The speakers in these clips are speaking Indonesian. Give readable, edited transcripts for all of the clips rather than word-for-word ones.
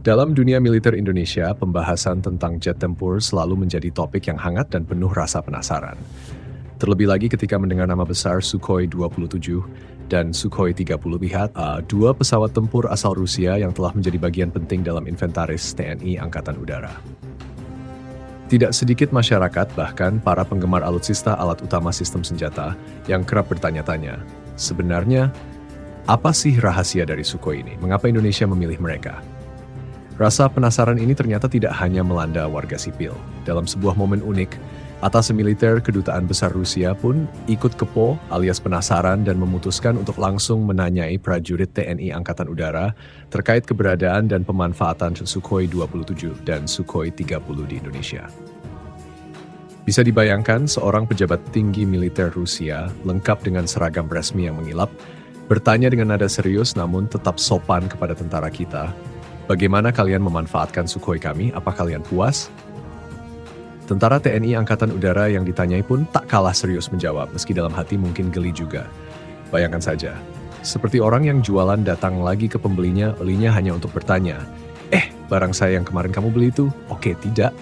Dalam dunia militer Indonesia, pembahasan tentang jet tempur selalu menjadi topik yang hangat dan penuh rasa penasaran. Terlebih lagi ketika mendengar nama besar Sukhoi 27 dan Sukhoi 30, lihat dua pesawat tempur asal Rusia yang telah menjadi bagian penting dalam inventaris TNI Angkatan Udara. Tidak sedikit masyarakat, bahkan para penggemar alutsista alat utama sistem senjata, yang kerap bertanya-tanya, sebenarnya apa sih rahasia dari Sukhoi ini? Mengapa Indonesia memilih mereka? Rasa penasaran ini ternyata tidak hanya melanda warga sipil. Dalam sebuah momen unik, Atase militer Kedutaan Besar Rusia pun ikut kepo alias penasaran dan memutuskan untuk langsung menanyai prajurit TNI Angkatan Udara terkait keberadaan dan pemanfaatan Sukhoi 27 dan Sukhoi 30 di Indonesia. Bisa dibayangkan seorang pejabat tinggi militer Rusia lengkap dengan seragam resmi yang mengilap, bertanya dengan nada serius namun tetap sopan kepada tentara kita, "Bagaimana kalian memanfaatkan Sukhoi kami? Apa kalian puas?" Tentara TNI Angkatan Udara yang ditanyai pun tak kalah serius menjawab, meski dalam hati mungkin geli juga. Bayangkan saja, seperti orang yang jualan datang lagi ke pembelinya hanya untuk bertanya, barang saya yang kemarin kamu beli itu, oke tidak?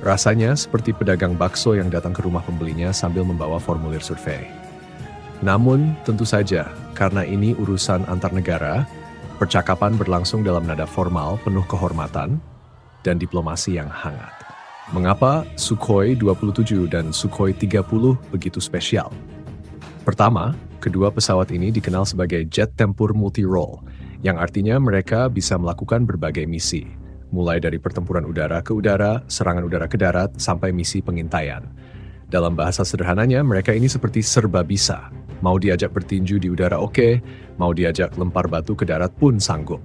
Rasanya seperti pedagang bakso yang datang ke rumah pembelinya sambil membawa formulir survei. Namun, tentu saja, karena ini urusan antar negara, percakapan berlangsung dalam nada formal, penuh kehormatan, dan diplomasi yang hangat. Mengapa Sukhoi 27 dan Sukhoi 30 begitu spesial? Pertama, kedua pesawat ini dikenal sebagai jet tempur multi-role, yang artinya mereka bisa melakukan berbagai misi, mulai dari pertempuran udara ke udara, serangan udara ke darat, sampai misi pengintaian. Dalam bahasa sederhananya, mereka ini seperti serba bisa. Mau diajak bertinju di udara oke, mau diajak lempar batu ke darat pun sanggup.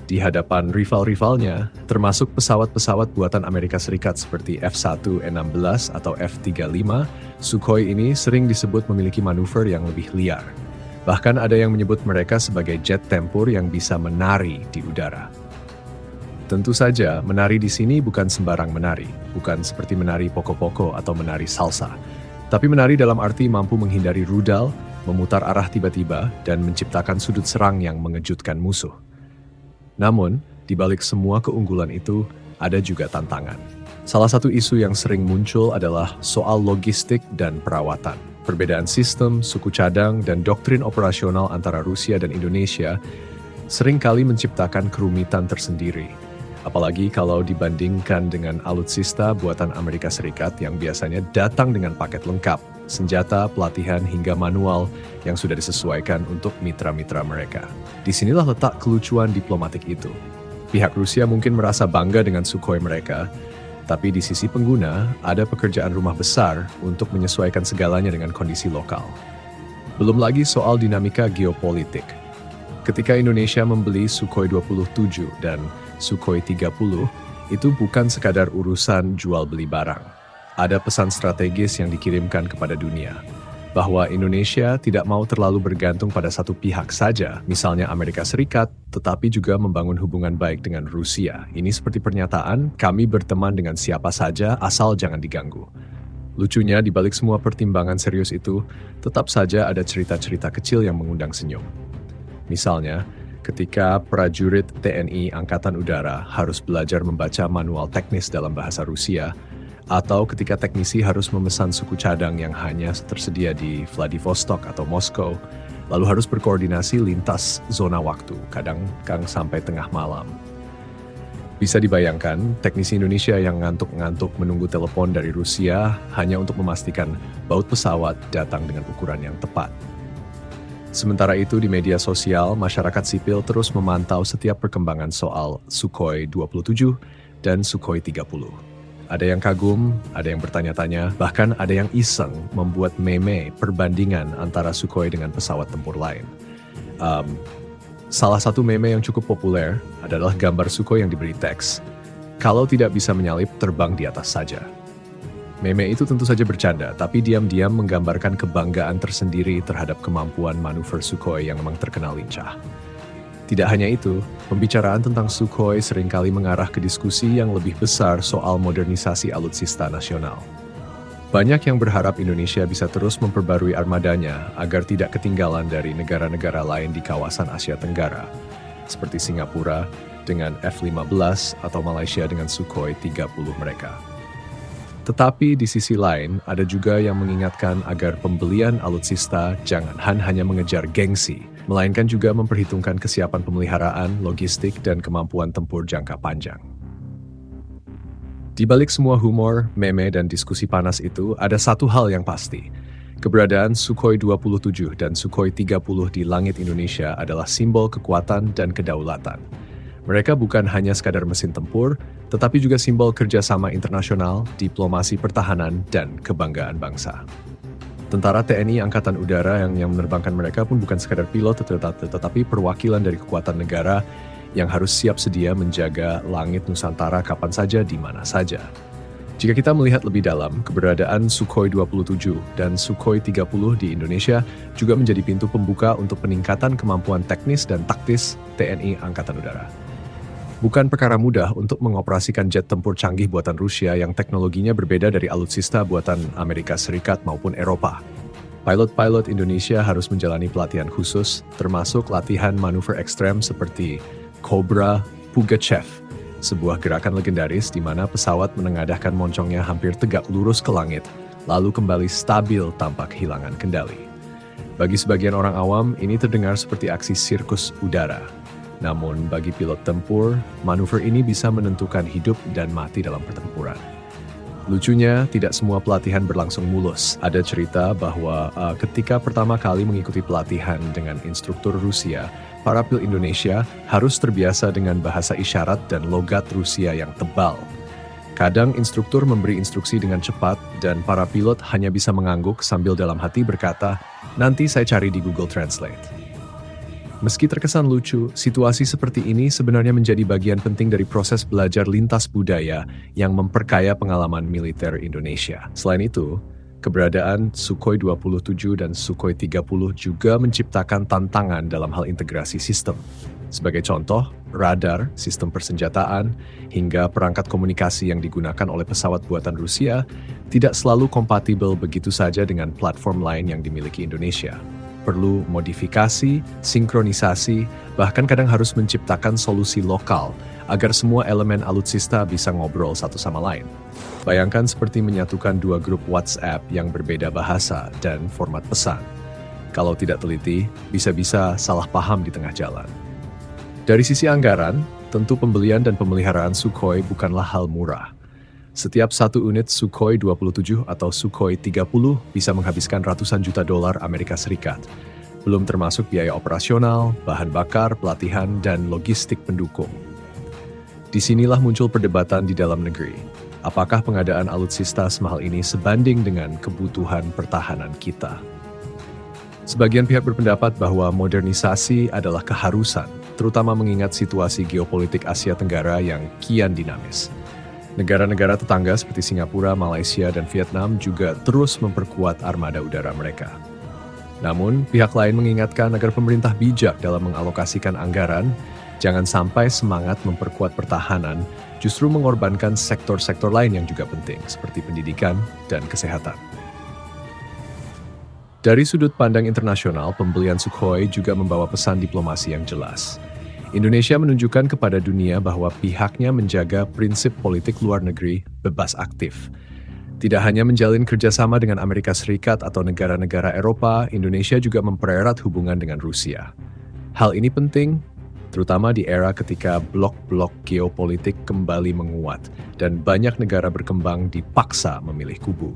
Di hadapan rival-rivalnya, termasuk pesawat-pesawat buatan Amerika Serikat seperti F-1E16 atau F-35, Sukhoi ini sering disebut memiliki manuver yang lebih liar. Bahkan ada yang menyebut mereka sebagai jet tempur yang bisa menari di udara. Tentu saja, menari di sini bukan sembarang menari, bukan seperti menari poko-poko atau menari salsa, tapi menari dalam arti mampu menghindari rudal, memutar arah tiba-tiba, dan menciptakan sudut serang yang mengejutkan musuh. Namun, di balik semua keunggulan itu, ada juga tantangan. Salah satu isu yang sering muncul adalah soal logistik dan perawatan. Perbedaan sistem, suku cadang, dan doktrin operasional antara Rusia dan Indonesia seringkali menciptakan kerumitan tersendiri. Apalagi kalau dibandingkan dengan alutsista buatan Amerika Serikat yang biasanya datang dengan paket lengkap, senjata, pelatihan, hingga manual yang sudah disesuaikan untuk mitra-mitra mereka. Disinilah letak kelucuan diplomatik itu. Pihak Rusia mungkin merasa bangga dengan Sukhoi mereka, tapi di sisi pengguna ada pekerjaan rumah besar untuk menyesuaikan segalanya dengan kondisi lokal. Belum lagi soal dinamika geopolitik. Ketika Indonesia membeli Sukhoi 27 dan Sukhoi 30, itu bukan sekadar urusan jual beli barang. Ada pesan strategis yang dikirimkan kepada dunia, bahwa Indonesia tidak mau terlalu bergantung pada satu pihak saja, misalnya Amerika Serikat, tetapi juga membangun hubungan baik dengan Rusia. Ini seperti pernyataan, kami berteman dengan siapa saja asal jangan diganggu. Lucunya, di balik semua pertimbangan serius itu, tetap saja ada cerita-cerita kecil yang mengundang senyum. Misalnya, ketika prajurit TNI Angkatan Udara harus belajar membaca manual teknis dalam bahasa Rusia, atau ketika teknisi harus memesan suku cadang yang hanya tersedia di Vladivostok atau Moskow, lalu harus berkoordinasi lintas zona waktu, kadang sampai tengah malam. Bisa dibayangkan, teknisi Indonesia yang ngantuk-ngantuk menunggu telepon dari Rusia hanya untuk memastikan baut pesawat datang dengan ukuran yang tepat. Sementara itu di media sosial, masyarakat sipil terus memantau setiap perkembangan soal Sukhoi 27 dan Sukhoi 30. Ada yang kagum, ada yang bertanya-tanya, bahkan ada yang iseng membuat meme perbandingan antara Sukhoi dengan pesawat tempur lain. Salah satu meme yang cukup populer adalah gambar Sukhoi yang diberi teks, "Kalau tidak bisa menyalip, terbang di atas saja." Meme itu tentu saja bercanda, tapi diam-diam menggambarkan kebanggaan tersendiri terhadap kemampuan manuver Sukhoi yang memang terkenal lincah. Tidak hanya itu, pembicaraan tentang Sukhoi seringkali mengarah ke diskusi yang lebih besar soal modernisasi alutsista nasional. Banyak yang berharap Indonesia bisa terus memperbarui armadanya agar tidak ketinggalan dari negara-negara lain di kawasan Asia Tenggara, seperti Singapura, dengan F-15 atau Malaysia dengan Sukhoi 30 mereka. Tetapi di sisi lain, ada juga yang mengingatkan agar pembelian alutsista jangan hanya mengejar gengsi, melainkan juga memperhitungkan kesiapan pemeliharaan, logistik, dan kemampuan tempur jangka panjang. Di balik semua humor, meme, dan diskusi panas itu, ada satu hal yang pasti. Keberadaan Sukhoi 27 dan Sukhoi 30 di langit Indonesia adalah simbol kekuatan dan kedaulatan. Mereka bukan hanya sekadar mesin tempur, tetapi juga simbol kerjasama internasional, diplomasi pertahanan, dan kebanggaan bangsa. Tentara TNI Angkatan Udara yang menerbangkan mereka pun bukan sekadar pilot, tetapi perwakilan dari kekuatan negara yang harus siap sedia menjaga langit Nusantara kapan saja, di mana saja. Jika kita melihat lebih dalam, keberadaan Sukhoi 27 dan Sukhoi 30 di Indonesia juga menjadi pintu pembuka untuk peningkatan kemampuan teknis dan taktis TNI Angkatan Udara. Bukan perkara mudah untuk mengoperasikan jet tempur canggih buatan Rusia yang teknologinya berbeda dari alutsista buatan Amerika Serikat maupun Eropa. Pilot-pilot Indonesia harus menjalani pelatihan khusus, termasuk latihan manuver ekstrem seperti Cobra Pugachev, sebuah gerakan legendaris di mana pesawat menengadahkan moncongnya hampir tegak lurus ke langit, lalu kembali stabil tanpa kehilangan kendali. Bagi sebagian orang awam, ini terdengar seperti aksi sirkus udara. Namun, bagi pilot tempur, manuver ini bisa menentukan hidup dan mati dalam pertempuran. Lucunya, tidak semua pelatihan berlangsung mulus. Ada cerita bahwa ketika pertama kali mengikuti pelatihan dengan instruktur Rusia, para pilot Indonesia harus terbiasa dengan bahasa isyarat dan logat Rusia yang tebal. Kadang instruktur memberi instruksi dengan cepat dan para pilot hanya bisa mengangguk sambil dalam hati berkata, "Nanti saya cari di Google Translate." Meski terkesan lucu, situasi seperti ini sebenarnya menjadi bagian penting dari proses belajar lintas budaya yang memperkaya pengalaman militer Indonesia. Selain itu, keberadaan Sukhoi 27 dan Sukhoi 30 juga menciptakan tantangan dalam hal integrasi sistem. Sebagai contoh, radar, sistem persenjataan, hingga perangkat komunikasi yang digunakan oleh pesawat buatan Rusia tidak selalu kompatibel begitu saja dengan platform lain yang dimiliki Indonesia. Perlu modifikasi, sinkronisasi, bahkan kadang harus menciptakan solusi lokal agar semua elemen alutsista bisa ngobrol satu sama lain. Bayangkan seperti menyatukan dua grup WhatsApp yang berbeda bahasa dan format pesan. Kalau tidak teliti, bisa-bisa salah paham di tengah jalan. Dari sisi anggaran, tentu pembelian dan pemeliharaan Sukhoi bukanlah hal murah. Setiap satu unit Sukhoi 27 atau Sukhoi 30 bisa menghabiskan ratusan juta dolar Amerika Serikat. Belum termasuk biaya operasional, bahan bakar, pelatihan, dan logistik pendukung. Disinilah muncul perdebatan di dalam negeri. Apakah pengadaan alutsista semahal ini sebanding dengan kebutuhan pertahanan kita? Sebagian pihak berpendapat bahwa modernisasi adalah keharusan, terutama mengingat situasi geopolitik Asia Tenggara yang kian dinamis. Negara-negara tetangga seperti Singapura, Malaysia, dan Vietnam juga terus memperkuat armada udara mereka. Namun, pihak lain mengingatkan agar pemerintah bijak dalam mengalokasikan anggaran, jangan sampai semangat memperkuat pertahanan justru mengorbankan sektor-sektor lain yang juga penting, seperti pendidikan dan kesehatan. Dari sudut pandang internasional, pembelian Sukhoi juga membawa pesan diplomasi yang jelas. Indonesia menunjukkan kepada dunia bahwa pihaknya menjaga prinsip politik luar negeri bebas aktif. Tidak hanya menjalin kerjasama dengan Amerika Serikat atau negara-negara Eropa, Indonesia juga mempererat hubungan dengan Rusia. Hal ini penting, terutama di era ketika blok-blok geopolitik kembali menguat dan banyak negara berkembang dipaksa memilih kubu.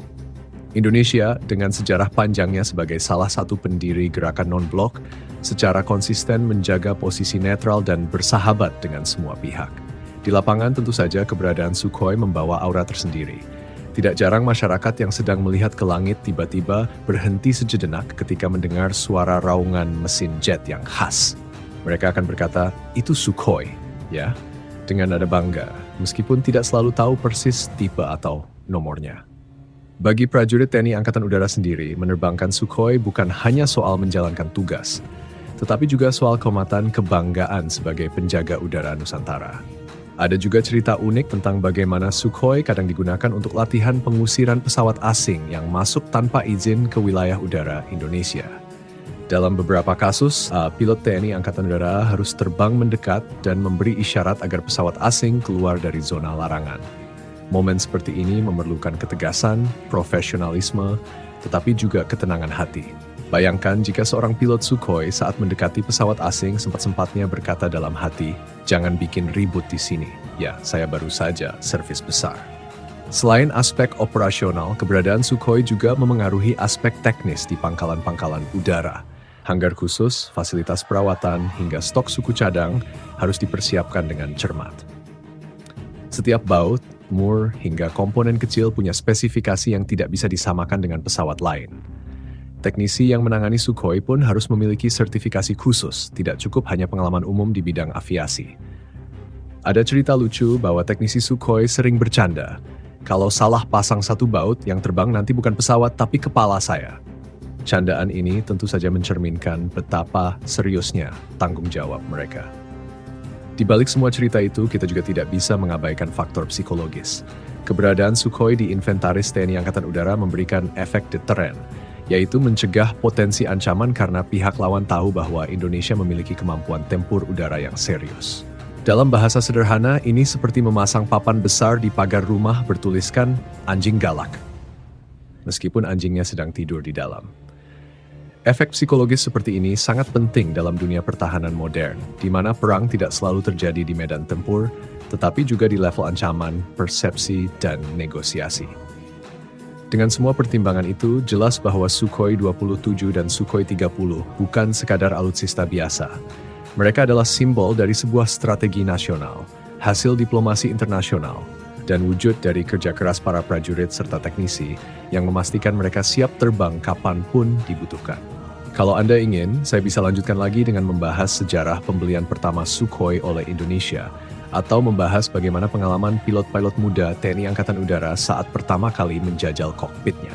Indonesia, dengan sejarah panjangnya sebagai salah satu pendiri gerakan non-blok, secara konsisten menjaga posisi netral dan bersahabat dengan semua pihak. Di lapangan tentu saja keberadaan Sukhoi membawa aura tersendiri. Tidak jarang masyarakat yang sedang melihat ke langit tiba-tiba berhenti sejenak ketika mendengar suara raungan mesin jet yang khas. Mereka akan berkata, itu Sukhoi, ya, dengan nada bangga, meskipun tidak selalu tahu persis tipe atau nomornya. Bagi prajurit TNI Angkatan Udara sendiri, menerbangkan Sukhoi bukan hanya soal menjalankan tugas, tetapi juga soal kehormatan kebanggaan sebagai penjaga udara Nusantara. Ada juga cerita unik tentang bagaimana Sukhoi kadang digunakan untuk latihan pengusiran pesawat asing yang masuk tanpa izin ke wilayah udara Indonesia. Dalam beberapa kasus, pilot TNI Angkatan Udara harus terbang mendekat dan memberi isyarat agar pesawat asing keluar dari zona larangan. Momen seperti ini memerlukan ketegasan, profesionalisme, tetapi juga ketenangan hati. Bayangkan jika seorang pilot Sukhoi saat mendekati pesawat asing sempat-sempatnya berkata dalam hati, "Jangan bikin ribut di sini. Ya, saya baru saja servis besar." Selain aspek operasional, keberadaan Sukhoi juga memengaruhi aspek teknis di pangkalan-pangkalan udara. Hanggar khusus, fasilitas perawatan, hingga stok suku cadang harus dipersiapkan dengan cermat. Setiap baut, mur, hingga komponen kecil punya spesifikasi yang tidak bisa disamakan dengan pesawat lain. Teknisi yang menangani Sukhoi pun harus memiliki sertifikasi khusus, tidak cukup hanya pengalaman umum di bidang aviasi. Ada cerita lucu bahwa teknisi Sukhoi sering bercanda, "Kalau salah pasang satu baut, yang terbang nanti bukan pesawat tapi kepala saya." Candaan ini tentu saja mencerminkan betapa seriusnya tanggung jawab mereka. Di balik semua cerita itu, kita juga tidak bisa mengabaikan faktor psikologis. Keberadaan Sukhoi di inventaris TNI Angkatan Udara memberikan efek deteren, yaitu mencegah potensi ancaman karena pihak lawan tahu bahwa Indonesia memiliki kemampuan tempur udara yang serius. Dalam bahasa sederhana, ini seperti memasang papan besar di pagar rumah bertuliskan "anjing galak", meskipun anjingnya sedang tidur di dalam. Efek psikologis seperti ini sangat penting dalam dunia pertahanan modern, di mana perang tidak selalu terjadi di medan tempur, tetapi juga di level ancaman, persepsi, dan negosiasi. Dengan semua pertimbangan itu, jelas bahwa Sukhoi 27 dan Sukhoi 30 bukan sekadar alutsista biasa. Mereka adalah simbol dari sebuah strategi nasional, hasil diplomasi internasional, dan wujud dari kerja keras para prajurit serta teknisi yang memastikan mereka siap terbang kapanpun dibutuhkan. Kalau Anda ingin, saya bisa lanjutkan lagi dengan membahas sejarah pembelian pertama Sukhoi oleh Indonesia, atau membahas bagaimana pengalaman pilot-pilot muda TNI Angkatan Udara saat pertama kali menjajal kokpitnya.